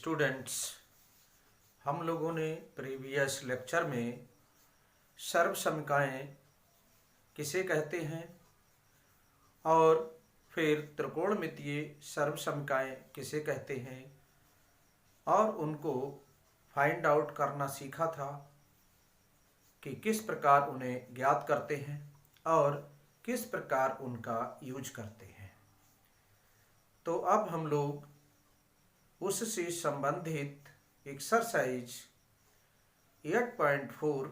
Students, हम लोगों ने प्रीवियस लेक्चर में सर्वसमिकाएं किसे कहते हैं और फिर त्रिकोणमितीय सर्वसमिकाएं किसे कहते हैं और उनको फाइंड आउट करना सीखा था कि किस प्रकार उन्हें ज्ञात करते हैं और किस प्रकार उनका यूज करते हैं। तो अब हम लोग उससे संबंधित एक्सरसाइज 8.4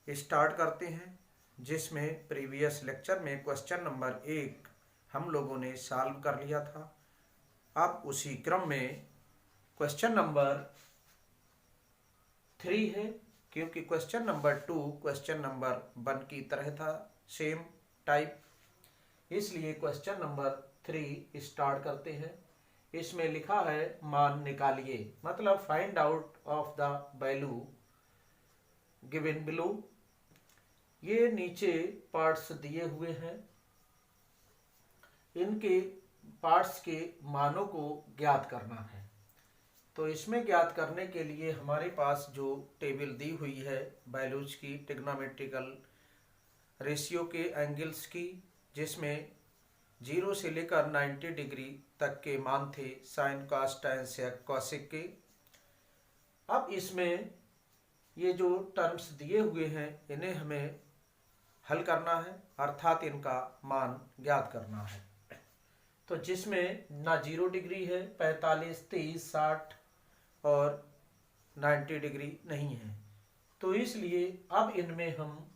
स्टार्ट करते हैं, जिसमें प्रीवियस लेक्चर में क्वेश्चन नंबर 1 हम लोगों ने सॉल्व कर लिया था। अब उसी क्रम में क्वेश्चन नंबर 3 है, क्योंकि क्वेश्चन नंबर 2 क्वेश्चन नंबर 1 की तरह था, सेम टाइप, इसलिए क्वेश्चन नंबर 3 स्टार्ट करते हैं। इसमें लिखा है मान निकालिए, मतलब find out of the value given below. ये नीचे पार्ट्स दिए हुए हैं, इनके पार्ट्स के मानों को ज्ञात करना है। तो इसमें ज्ञात करने के लिए हमारे पास जो टेबल दी हुई है वैल्यूज की, ट्रिग्नोमेट्रिकल रेशियो के एंगल्स की, जिसमें 0 से लेकर 90 डिग्री तक के मान थे साइन, कॉस, टैन, सेक, कॉसेक के। अब इसमें ये जो टर्म्स दिए हुए हैं इन्हें हमें हल करना है, अर्थात इनका मान ज्ञात करना है। तो जिसमें ना 0 डिग्री है, 45, 30, 60 और 90 डिग्री नहीं है, तो इसलिए अब इनमें हम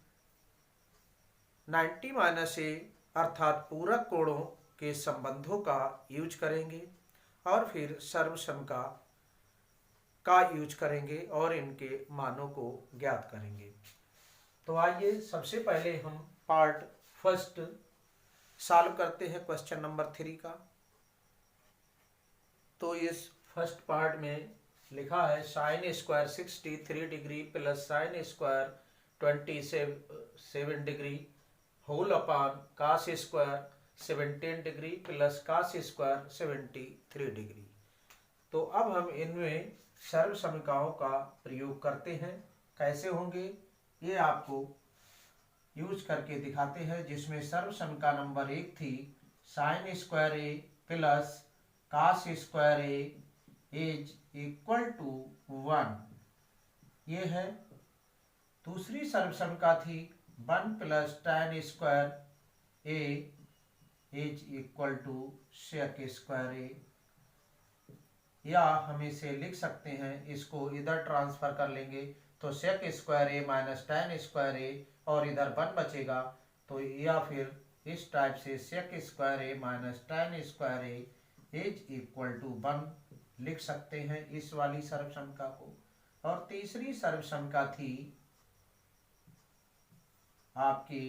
90 - a अर्थात पूरक कोणों के संबंधों का यूज करेंगे और फिर सर्वसमिका का यूज करेंगे और इनके मानों को ज्ञात करेंगे। तो आइए सबसे पहले हम पार्ट फर्स्ट सॉल्व करते हैं क्वेश्चन नंबर 3 का। तो इस फर्स्ट पार्ट में लिखा है sine square 63 degree plus sine square 27 degree whole upon cos square 17 degree plus cos square 73 degree. तो अब हम इनमें सर्वसमिकाओं का प्रयोग करते हैं। कैसे होंगे ये आपको यूज करके दिखाते हैं, जिसमें सर्वसमिका नंबर 1 थी sine square A plus cos square A is equal to 1, ये है। दूसरी सर्वसमिका थी 1 plus tan square A is equal to sec square A, या हम इसे लिख सकते हैं, इसको इधर ट्रांसफर कर लेंगे तो सेक square A minus tan square A और इधर 1 बचेगा, तो या फिर इस टाइप से sec square A minus tan square A is equal to 1 लिख सकते हैं इस वाली सर्वसमिका को। और तीसरी सर्वसमिका थी आपकी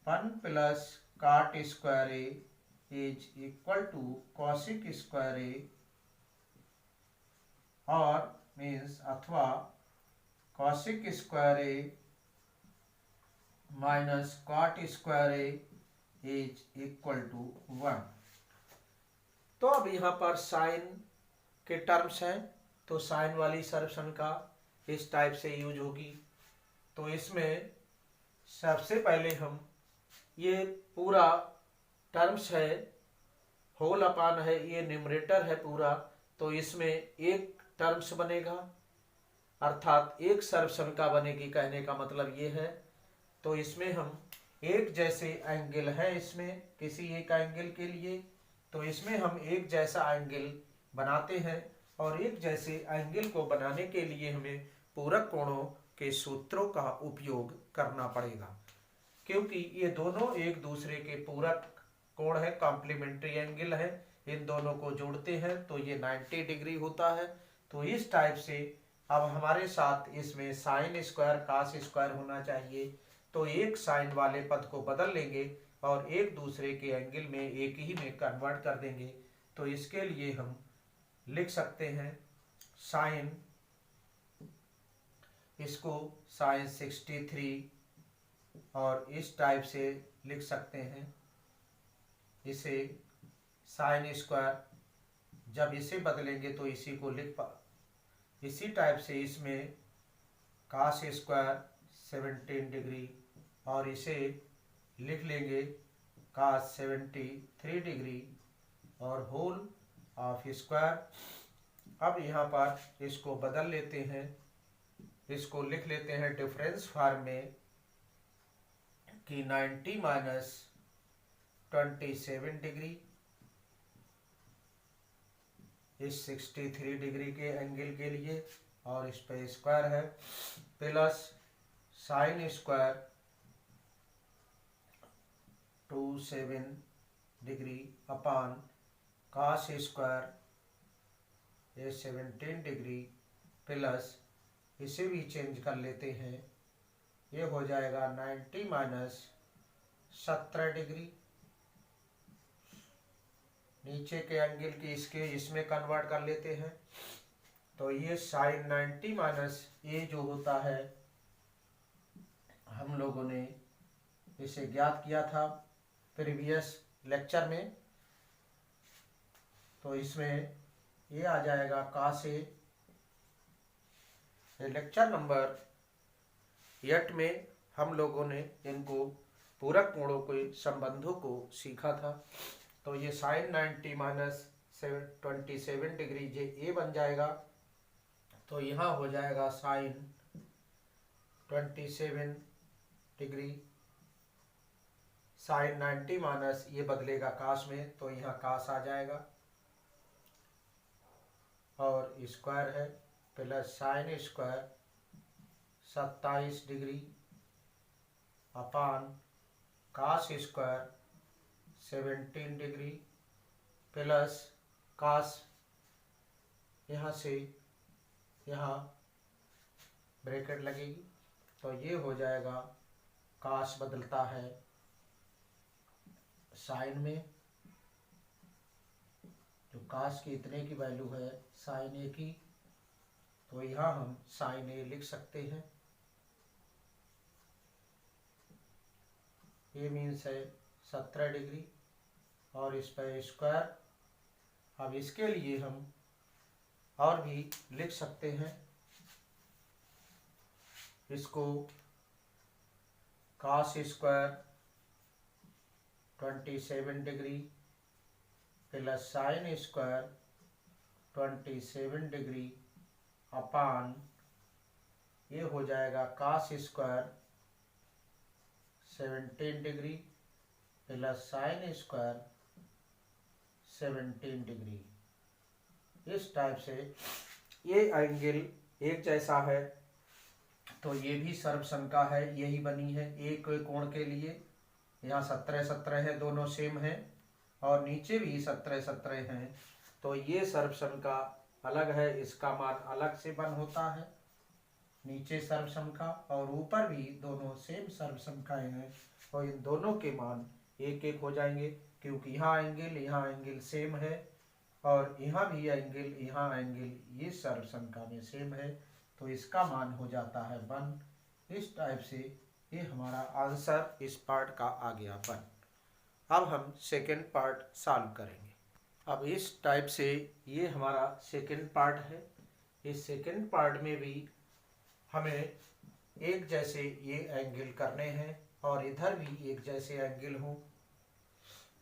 1 plus cot square A is equal to cosec square A, और मीन्स अथवा cosec square A minus cot square A is equal to 1। तो अब यहाँ पर साइन के टर्म्स हैं, तो साइन वाली सर्वसमिका इस टाइप से यूज होगी। तो इसमें सबसे पहले हम ये पूरा टर्म्स है, होल अपान है, ये न्यूमरेटर है पूरा, तो इसमें एक टर्म्स बनेगा, अर्थात एक सर्वसमिका बनेगी, कहने का मतलब ये है। तो इसमें हम एक जैसे एंगल है, इसमें किसी एक एंगल के लिए, तो इसमें हम एक जैसा एंगल बनाते हैं, और एक जैसे एंगल को बनाने के लिए हमें पूरक कोणों के सूत्रों का उपयोग करना पड़ेगा, क्योंकि ये दोनों एक दूसरे के पूरक कोण है, कॉम्प्लीमेंट्री एंगल है। इन दोनों को जोड़ते हैं तो ये 90 डिग्री होता है। तो इस टाइप से अब हमारे साथ इसमें साइन स्क्वायर कास स्क्वायर होना चाहिए, तो एक साइन वाले पद को बदल लेंगे और एक दूसरे के एंगल में एक ही में कन्वर्ट कर देंगे। तो इसके लिए हम लिख सकते हैं साइन, इसको साइन 63, और इस टाइप से लिख सकते हैं इसे साइन स्क्वायर जब इसे बदलेंगे तो इसी को इसी टाइप से इसमें cos स्क्वायर 17 डिग्री और इसे लिख लेंगे cos 73 डिग्री और होल ऑफ स्क्वायर। अब यहाँ पर इसको बदल लेते हैं, इसको लिख लेते हैं डिफरेंस फॉर्म में कि 90 माइनस 27 डिग्री इस 63 डिग्री के एंगल के लिए और इस पे स्क्वायर है प्लस साइन स्क्वायर 27 डिग्री अपान कॉस स्क्वायर ये 17 डिग्री प्लस इसे भी चेंज कर लेते हैं, ये हो जाएगा 90 माइनस 17 डिग्री। नीचे के एंगल की इसके इसमें कन्वर्ट कर लेते हैं तो ये साइन 90 माइनस ये जो होता है हम लोगों ने इसे ज्ञात किया था प्रीवियस लेक्चर में, तो इसमें ये आ जाएगा cos ए। लेक्चर नंबर 8 में हम लोगों ने इनको पूरक कोणों के संबंधों को सीखा था। तो ये साइन 90 माइनस 27 डिग्री जे ए बन जाएगा, तो यहाँ हो जाएगा साइन 27 डिग्री साइन 90 माइनस ये बदलेगा कास में तो यहाँ कास आ जाएगा और स्क्वायर है plus sine square 27 degree upon cos square 17 degree plus cos यहाँ से यहाँ ब्रैकेट लगेगी तो ये हो जाएगा कास बदलता है साइन में, जो कास की इतने की वैल्यू है साइन ए की, तो यहाँ हम साइन ए लिख सकते हैं। ये मीन्स है 17 डिग्री और इस पर स्क्वायर। अब इसके लिए हम और भी लिख सकते हैं, इसको cos square 27 degree plus sine square 27 degree upon ये हो जाएगा cos square 17 degree plus sine square 17 degree. इस टाइप से ये एंगल एक जैसा है तो ये भी सर्वसम का है, यही बनी है एक कोण के लिए। यहाँ 17 है, दोनों सेम हैं और नीचे भी 17 हैं, तो ये सर्वसम का अलग है, इसका मान अलग से बन होता है नीचे सर्वसम का और ऊपर भी दोनों सेम सर्वसम का हैं और इन दोनों के मान एक एक हो जाएंगे क्योंकि यहाँ एंगल सेम है और यहाँ भी एंगल ये सर्वसम का में सेम है, तो इसका मान हो जाता है 1। इस टाइप से ये हमारा आंसर इस पार्ट का आ गया 1। अब हम सेकेंड पार्ट सॉल्व करेंगे। अब इस टाइप से ये हमारा सेकेंड पार्ट है। इस सेकेंड पार्ट में भी हमें एक जैसे ये एंगल करने हैं और इधर भी एक जैसे एंगल हो।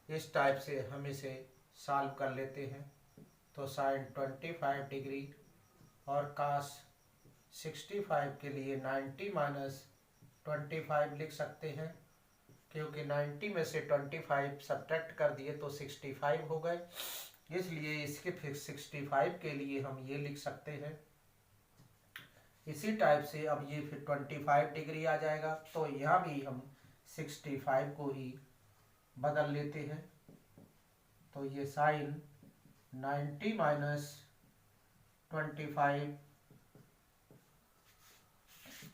इस टाइप से हम इसे सॉल्व कर लेते हैं। तो साइन 25 डिग्री और cos 65 के लिए 90 माइनस 25 लिख सकते हैं क्योंकि 90 में से 25 सब्ट्रैक्ट कर दिए तो 65 हो गए, इसलिए इसके फिर 65 के लिए हम ये लिख सकते हैं। इसी टाइप से अब ये फिर 25 डिग्री आ जाएगा तो यहाँ भी हम 65 को ही बदल लेते हैं। तो ये साइन 90 माइनस 25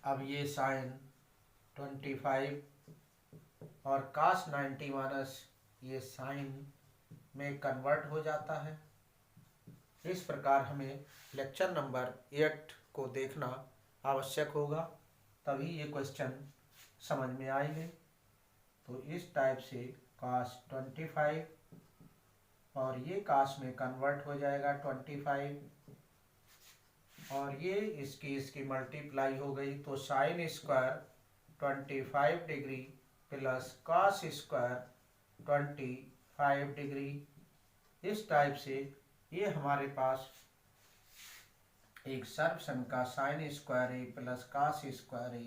अब ये साइन 25 और cos 90 माइनस ये साइन में कन्वर्ट हो जाता है। इस प्रकार हमें लेक्चर नंबर 8 को देखना आवश्यक होगा, तभी ये क्वेश्चन समझ में आएंगे। तो इस टाइप से cos 25 और ये कास में कन्वर्ट हो जाएगा 25, और ये इसकी मल्टीप्लाई हो गई, तो sine square 25 degree plus cos square 25 degree. इस टाइप से ये हमारे पास एक सर्वसम का sine square A plus cos square A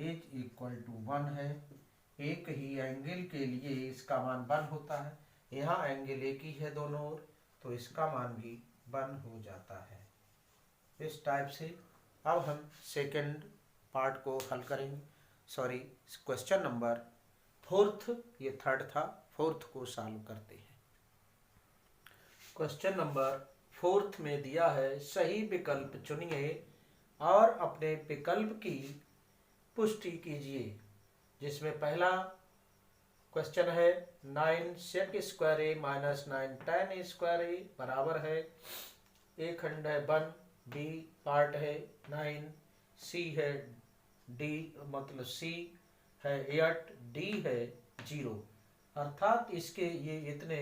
is equal to 1 है। एक ही एंगल के लिए इसका मान 1 होता है, यहाँ एंगल एक ही है दोनों ओर, तो इसका मान भी 1 हो जाता है। इस टाइप से अब हम सेकंड पार्ट को हल करेंगे, सॉरी क्वेश्चन नंबर 4, ये 3rd था, 4th को सॉल्व करते हैं। क्वेश्चन नंबर 4th में दिया है सही विकल्प चुनिए और अपने विकल्प की पुष्टि कीजिए, जिसमें पहला क्वेश्चन है 9 sec square A minus 9 tan square ए बराबर है, ए खंड है 1, बी पार्ट है 9, सी है डी मतलब सी है 8, डी है 0। अर्थात इसके ये इतने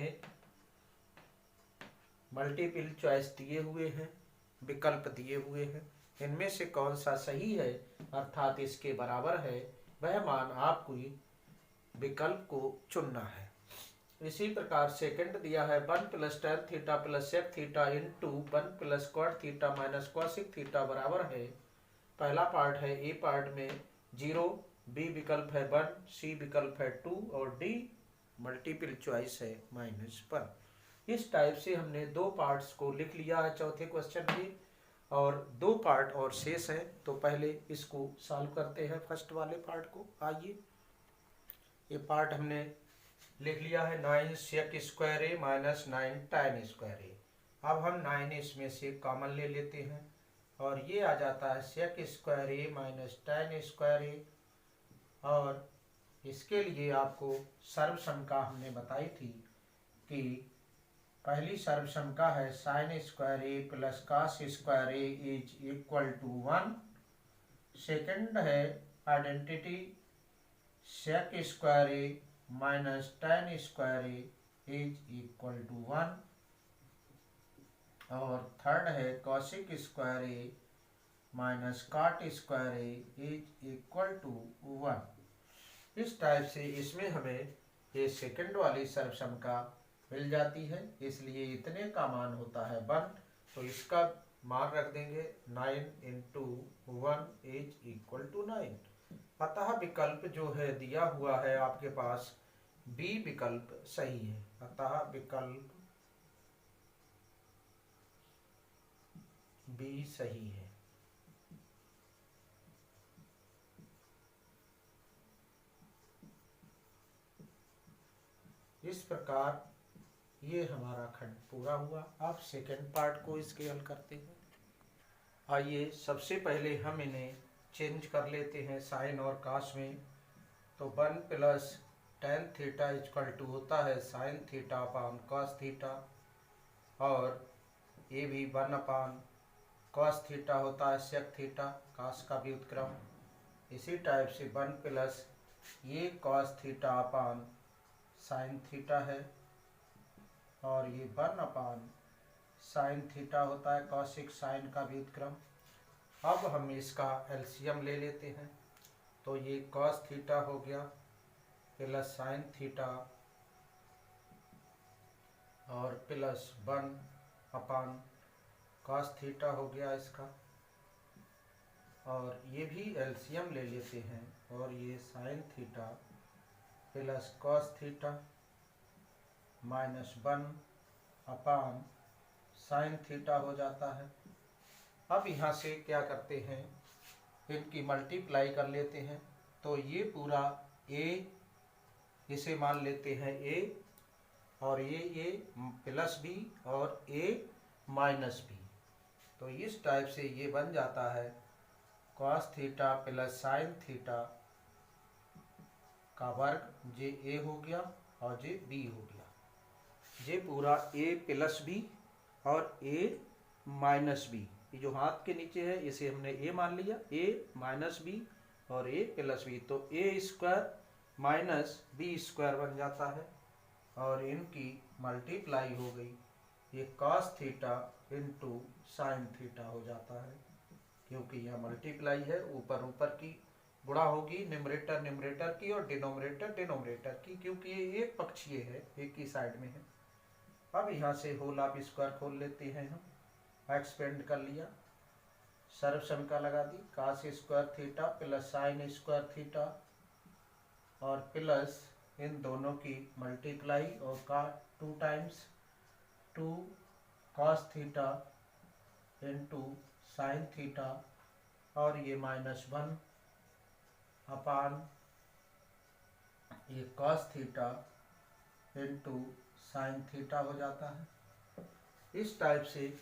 मल्टीपल चॉइस दिए हुए हैं, विकल्प दिए हुए हैं, इनमें से कौन सा सही है अर्थात इसके बराबर है, वह मान आपको विकल्प को चुनना है। इसी प्रकार सेकंड दिया है 1 + tan theta + sec theta into 1 + cot theta minus cosec theta बराबर है, पहला पार्ट है ए पार्ट में 0, बी विकल्प है 1, सी विकल्प है 2 और डी मल्टीपल चॉइस है -1। इस टाइप से हमने 2 पार्ट्स को लिख लिया है चौथे क्वेश्चन में, और 2 पार्ट और शेष है, तो पहले इसको सॉल्व करते हैं फर्स्ट वाले पार्ट को। आइए, ये पार्ट हमने लिख लिया है 9 sec square A minus 9 tan square ए। अब हम 9 इसमें से कॉमन ले लेते हैं और ये आ जाता है sec square A minus tan square A, और इसके लिए आपको सर्वसंख्या हमने बताई थी कि पहली सर्वसंख्या है sine square A plus cos square A is equal to 1। Second है identity sec square A minus tan square A is equal to 1, और थर्ड है cosec square A minus cot square A is equal to 1। इस type से इसमें हमें ये second वाली सर्वसंख्या मिल जाती है, इसलिए इतने का मान होता है 1, तो इसका मान रख देंगे 9 × 1 इज इक्वल टू 9। अतः विकल्प जो है दिया हुआ है आपके पास बी विकल्प सही है, अतः विकल्प बी सही है। इस प्रकार ये हमारा खंड पूरा हुआ। अब सेकंड पार्ट को इसके हल करते हैं। आइए, सबसे पहले हम इन्हें चेंज कर लेते हैं साइन और कास में। तो 1 + tan थीटा इक्वल टू होता है sine theta upon cos theta, और ये भी 1 cos थीटा होता है sec थीटा, कास का व्युत्क्रम। इसी टाइप से 1 + ये cos theta upon sine theta है, और ये 1 साइन थीटा होता है cosec साइन का व्युत्क्रम। अब हम इसका एलसीएम ले लेते हैं, तो ये cos थीटा हो गया प्लस साइन थीटा और प्लस 1 cos थीटा हो गया इसका, और ये भी एलसीएम ले लेते हैं, और ये sine theta plus cos theta minus 1 sign theta हो जाता है। अब यहाँ से क्या करते हैं, इनकी मल्टीप्लाई कर लेते हैं, तो ये पूरा a इसे मान लेते हैं a, और ये प्लस b और a माइनस b, तो इस टाइप से ये बन जाता है cos theta plus sine theta का वर्ग, जे a हो गया और जे b हो गया। ये पूरा a प्लस b और a माइनस b, ये जो हाथ के नीचे है इसे हमने a मान लिया, a माइनस b और a प्लस b, तो a square minus b square बन जाता है। और इनकी मल्टीप्लाई हो गई, ये cos theta into sine theta हो जाता है, क्योंकि यह मल्टीप्लाई है, ऊपर ऊपर की गुणा होगी, न्यूमरेटर न्यूमरेटर की और डिनोमिनेटर डिनोमिनेटर की, क्योंकि ये एक पक्षीय है, एक ही साइड में है। अब यहाँ से होल ऑफ स्क्वायर खोल लेते हैं हम, एक्सपेंड कर लिया, सर्वसमीका लगा दी, cos square theta plus sine square theta और प्लस इन दोनों की मल्टीप्लाई और का 2 times 2 cos theta into sine theta और ये -1 अपान ये cos theta into sine theta हो जाता है। इस टाइप से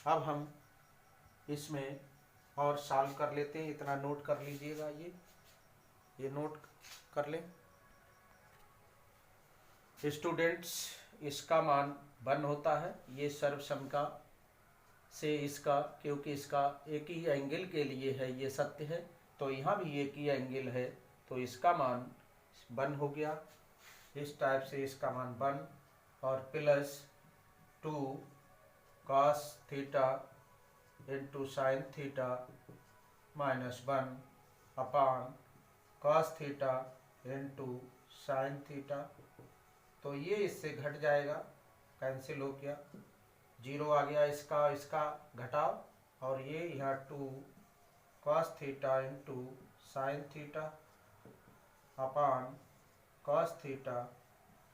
अब हम इसमें और सॉल्व कर लेते हैं, इतना नोट कर लीजिएगा, ये नोट कर लें स्टूडेंट्स। इसका मान 1 होता है, ये सर्वसमीका से इसका, क्योंकि इसका एक ही एंगल के लिए है, ये सत्य है, तो यहाँ भी एक ही एंगल है, तो इसका मान 1 हो गया। इस टाइप से इसका मान 1 और plus 2 cos theta into sine theta -1 अपान cos theta into sine theta, तो ये इससे घट जाएगा, कैंसिल हो गया, 0 आ गया, इसका घटाव, और ये यहाँ 2 cos theta into sine theta upon cos theta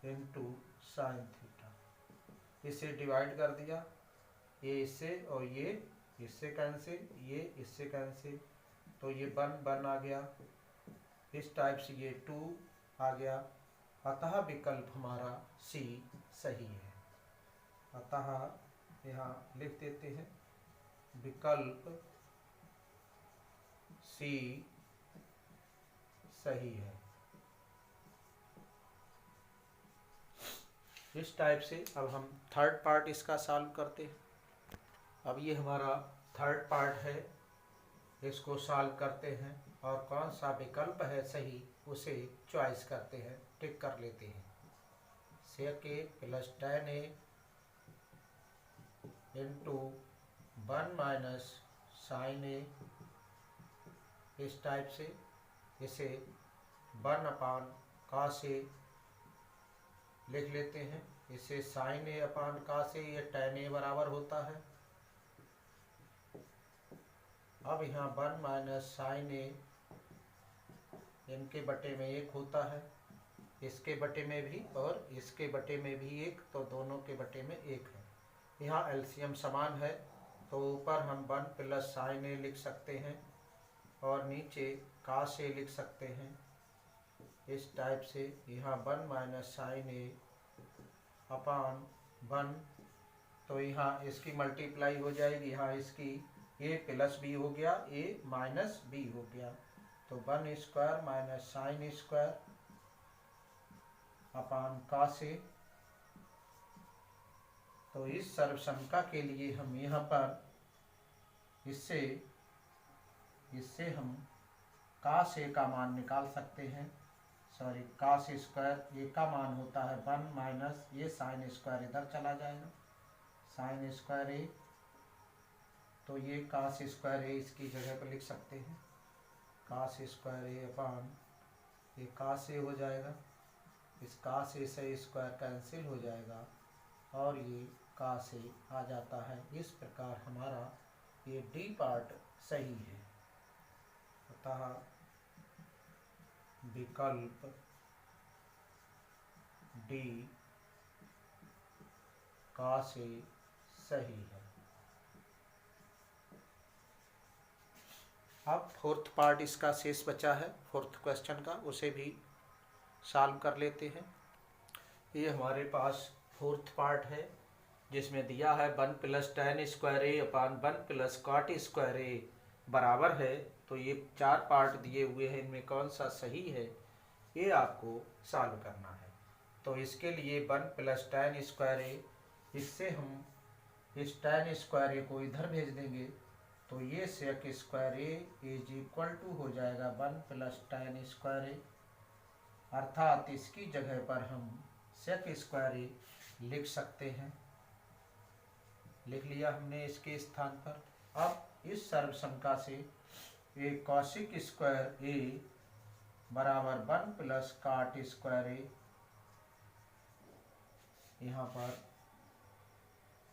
into sine theta, इसे डिवाइड कर दिया, ये इससे और ये इससे कैंसिल, ये इससे कैंसिल, तो ये 1 आ गया। इस टाइप से ये 2 आ गया, अतः विकल्प हमारा सी सही है। अतः यहाँ लिख देते हैं विकल्प सी सही है। इस टाइप से अब हम थर्ड पार्ट इसका सॉल्व करते हैं। अब ये हमारा थर्ड पार्ट है, इसको सॉल्व करते हैं और कौन सा विकल्प है सही उसे चॉइस करते हैं, टिक कर लेते हैं। sec a प्लस tan a into 1 minus sine a, इस टाइप से इसे 1 अपान cos a लिख लेते हैं, इसे sine a upon cos a, ये tan a बराबर होता है। अब यहाँ 1 माइनस साइन a इनके बटे में 1 होता है, इसके बटे में भी और इसके बटे में भी 1, तो दोनों के बटे में 1 है। यहाँ एलसीएम समान है, तो ऊपर हम 1 प्लस साइन ए लिख सकते हैं और नीचे कास ए लिख सकते हैं। इस टाइप से यहाँ 1 माइनस साइन ए अपान 1, तो यहाँ इसकी मल्टीप्लाई हो जाएगी, यहाँ इसकी ए प्लस बी हो गया, ए माइनस बी हो गया, तो 1 square minus sine square upon cos A. तो इस सर्वसमीका के लिए हम यहाँ पर इससे हम कास ए का मान निकाल सकते हैं, सॉरी कास स्क्वायर ए का मान होता है 1 माइनस ये साइन स्क्वायर इधर चला जाएगा, साइन स्क्वायर ए, तो ये कास स्क्वायर ए इसकी जगह पर लिख सकते हैं, कास स्क्वायर ए अपान ये कास ए हो जाएगा, इस कास ए से स्क्वायर कैंसिल हो जाएगा और ये कास ए आ जाता है। इस प्रकार हमारा ये डी पार्ट सही है, अतः विकल्प डी कास ए सही है। अब फोर्थ पार्ट इसका शेष बचा है, फोर्थ क्वेश्चन का, उसे भी सॉल्व कर लेते हैं। ये हमारे पास फोर्थ पार्ट है, जिसमें दिया है 1 प्लस tan स्क्वायर ए अपान 1 प्लस कॉट स्क्वायर ए बराबर है, तो ये 4 पार्ट दिए हुए हैं, इनमें कौन सा सही है ये आपको सॉल्व करना है। तो इसके लिए 1 प्लस tan स्क्वायर ए, इससे हम इस tan स्क्वायर ए को इधर भेज देंगे, तो ये sec square A is equal to हो जाएगा 1 प्लस tan स्क्वायर ए, अर्थात इसकी जगह पर हम सेक स्क्वायर ए लिख सकते हैं। लिख लिया हमने इसके स्थान पर। अब इस सर्वसंख्या से ए कॉसिक स्क्वायर ए बराबर 1 प्लस काट स्क्वायर ए, यहाँ पर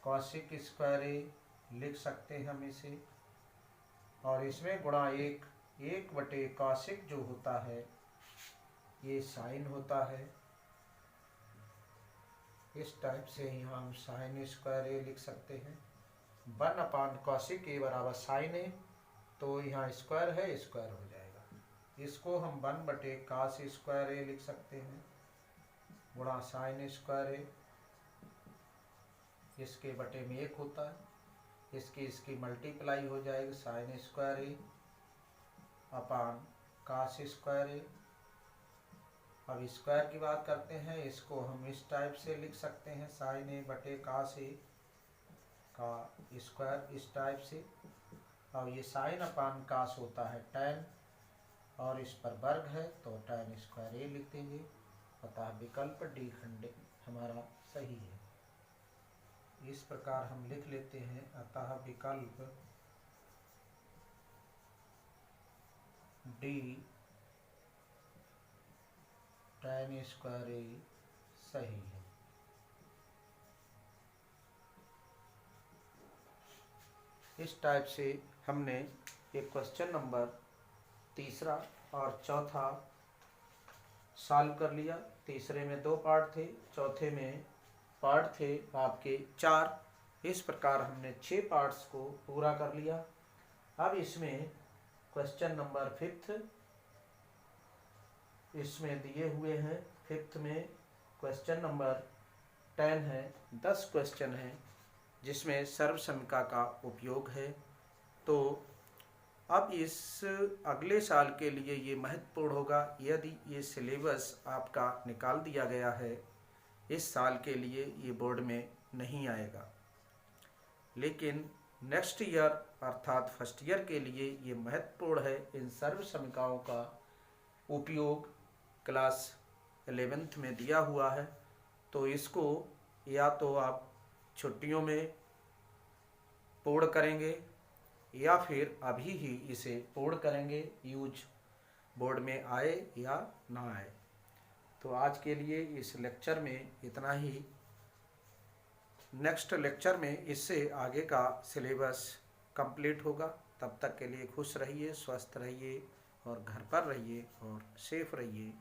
कॉसिक स्क्वायर ए लिख सकते हैं हम इसे, और इसमें गुणा एक बटे कॉसिक जो होता है ये साइन होता है। इस टाइप से यहाँ हम साइन स्क्वायर ए लिख सकते हैं। 1 अपान कॉसिक ए बराबर साइन ए, तो यहाँ स्क्वायर है, स्क्वायर हो जाएगा। इसको हम 1 बटे कास स्क्वायर ए लिख सकते हैं गुणा साइन स्क्वायर ए। इसके बटे में 1 होता है, इसकी मल्टीप्लाई हो जाएगी साइन स्क्वायर ए अपान कास स्क्वायर ए। अब स्क्वायर की बात करते हैं, इसको हम इस टाइप से लिख सकते हैं साइन ए बटे कास ए का स्क्वायर, इस टाइप से। अब ये साइन अपान कास होता है tan, और इस पर वर्ग है तो tan स्क्वायर ए लिख देंगे। अतः विकल्प डी खंड हमारा सही है। इस प्रकार हम लिख लेते हैं, अतः विकल्प डी tan स्क्वायर ए सही है। इस टाइप से हमने एक क्वेश्चन नंबर 3 और 4 सॉल्व कर लिया। तीसरे में 2 पार्ट थे, चौथे में पार्ट थे आपके 4। इस प्रकार हमने 6 पार्ट्स को पूरा कर लिया। अब इसमें क्वेश्चन नंबर 5 इसमें दिए हुए हैं। 5 में क्वेश्चन नंबर 10 है, 10 क्वेश्चन हैं जिसमें सर्वसंख्या का उपयोग है। तो अब इस अगले साल के लिए ये महत्वपूर्ण होगा। यदि ये सिलेबस आपका निकाल दिया गया है, इस साल के लिए ये बोर्ड में नहीं आएगा, लेकिन नेक्स्ट ईयर अर्थात फर्स्ट ईयर के लिए ये महत्वपूर्ण है। इन सर्वसंख्याओं का उपयोग क्लास 11th में दिया हुआ है, तो इसको या तो आप छुट्टियों में पूर्ण करेंगे या फिर अभी ही इसे पूर्ण करेंगे, यूज बोर्ड में आए या ना आए। तो आज के लिए इस लेक्चर में इतना ही। नेक्स्ट लेक्चर में इससे आगे का सिलेबस कंप्लीट होगा। तब तक के लिए खुश रहिए, स्वस्थ रहिए और घर पर रहिए और सेफ रहिए।